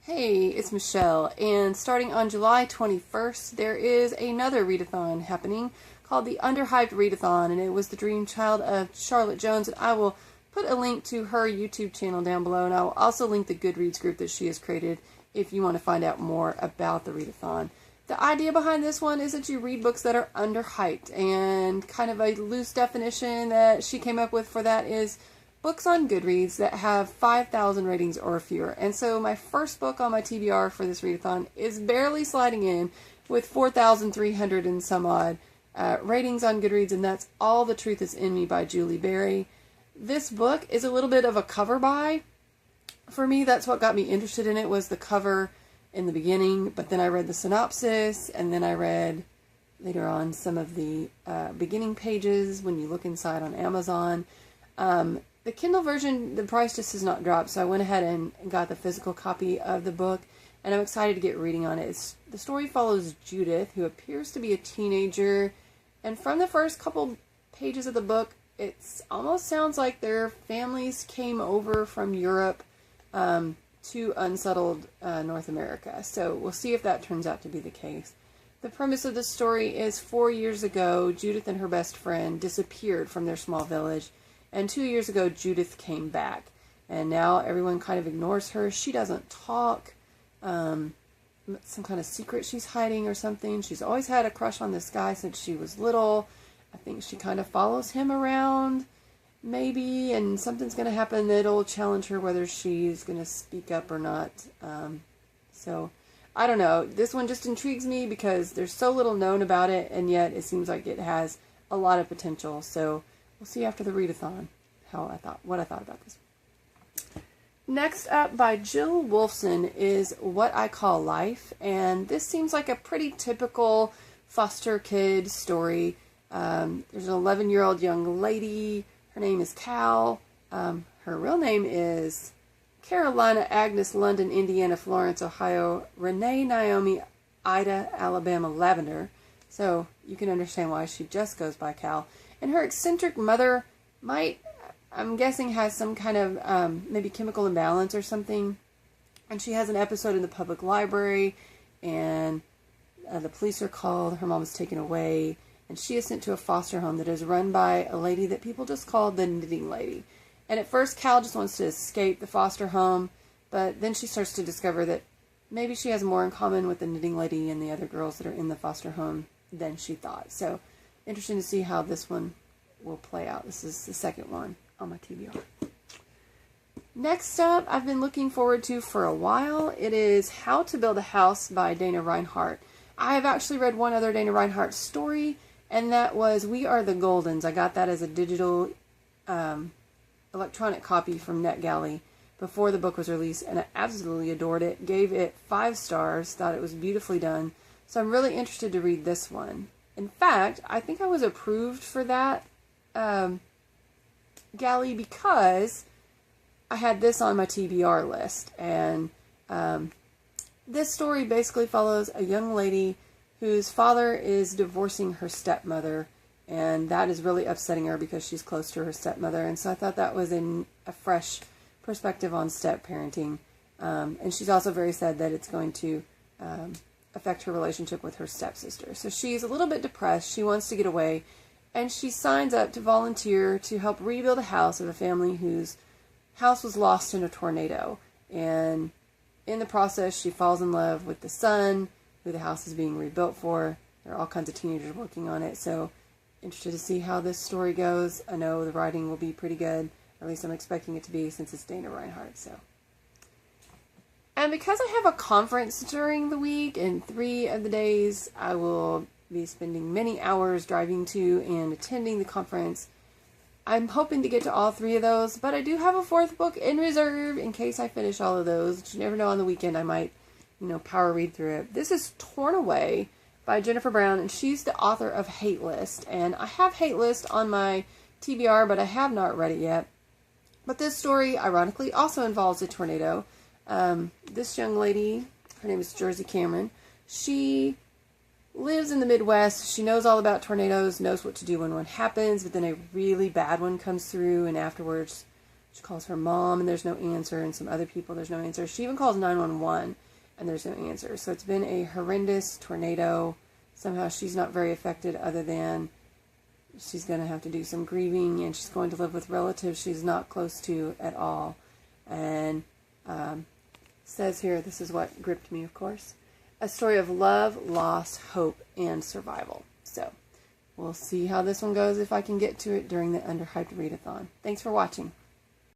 Hey, it's Michelle, and starting on July 21st, there is another readathon happening called the Under-Hyped Readathon, and it was the dream child of Charlotte Jones, and I will put a link to her YouTube channel down below, and I will also link the GoodReads group that she has created if you want to find out more about the readathon. The idea behind this one is that you read books that are underhyped, and kind of a loose definition that she came up with for that is books on GoodReads that have 5,000 ratings or fewer. And so my first book on my TBR for this readathon is barely sliding in with 4,300 and some odd ratings on GoodReads, and that's All the Truth Is in Me by Julie Berry. This book is a little bit of a cover buy. For me, that's what got me interested in it, was the cover in the beginning, but then I read the synopsis, and then I read later on some of the beginning pages when you look inside on Amazon. The Kindle version, the price just has not dropped, so I went ahead and got the physical copy of the book, and I'm excited to get reading on it. The story follows Judith, who appears to be a teenager, and from the first couple pages of the book, it almost sounds like their families came over from Europe to unsettled North America. So we'll see if that turns out to be the case. The premise of the story is 4 years ago, Judith and her best friend disappeared from their small village. And 2 years ago, Judith came back. And now everyone kind of ignores her. She doesn't talk. Some kind of secret she's hiding or something. She's always had a crush on this guy since she was little. I think she kind of follows him around, maybe. And something's going to happen that'll challenge her whether she's going to speak up or not. So, I don't know. This one just intrigues me because there's so little known about it. And yet it seems like it has a lot of potential. So we'll see after the readathon what I thought about this. Next up by Jill Wolfson is What I Call Life, and this seems like a pretty typical foster kid story. There's an 11-year-old young lady. Her name is Cal. Her real name is Carolina Agnes London Indiana Florence Ohio Renee Naomi Ida Alabama Lavender. So you can understand why she just goes by Cal. And her eccentric mother I'm guessing, has some kind of maybe chemical imbalance or something. And she has an episode in the public library, and the police are called. Her mom is taken away, and she is sent to a foster home that is run by a lady that people just call the knitting lady. And at first, Cal just wants to escape the foster home, but then she starts to discover that maybe she has more in common with the knitting lady and the other girls that are in the foster home than she thought. So, interesting to see how this one will play out. This is the second one on my TBR. Next up, I've been looking forward to for a while. It is How to Build a House by Dana Reinhardt. I have actually read one other Dana Reinhardt story, and that was We Are the Goldens. I got that as a digital electronic copy from NetGalley before the book was released, and I absolutely adored it. Gave it 5 stars, thought it was beautifully done. So I'm really interested to read this one. In fact, I think I was approved for that galley because I had this on my TBR list. And this story basically follows a young lady whose father is divorcing her stepmother, and that is really upsetting her because she's close to her stepmother. And so I thought that was a fresh perspective on step-parenting. And she's also very sad that it's going to affect her relationship with her stepsister. So she's a little bit depressed. She wants to get away, and she signs up to volunteer to help rebuild a house of a family whose house was lost in a tornado. And in the process, she falls in love with the son who the house is being rebuilt for. There are all kinds of teenagers working on it. So interested to see how this story goes. I know the writing will be pretty good, or at least I'm expecting it to be, since it's Dana Reinhardt. And because I have a conference during the week, and 3 of the days I will be spending many hours driving to and attending the conference, I'm hoping to get to all 3 of those, but I do have a 4th book in reserve in case I finish all of those. You never know, on the weekend I might, power read through it. This is Torn Away by Jennifer Brown, and she's the author of Hate List. And I have Hate List on my TBR, but I have not read it yet. But this story, ironically, also involves a tornado. This young lady, her name is Jersey Cameron, she lives in the Midwest. She knows all about tornadoes, knows what to do when one happens, but then a really bad one comes through, and afterwards She calls her mom, and there's no answer, and some other people, there's no answer. She even calls 911, and there's no answer. So it's been a horrendous tornado. Somehow she's not very affected, other than she's going to have to do some grieving, and she's going to live with relatives she's not close to at all. And says here, this is what gripped me, of course, a story of love, loss, hope, and survival. So we'll see how this one goes if I can get to it during the Under-Hyped Readathon. Thanks for watching.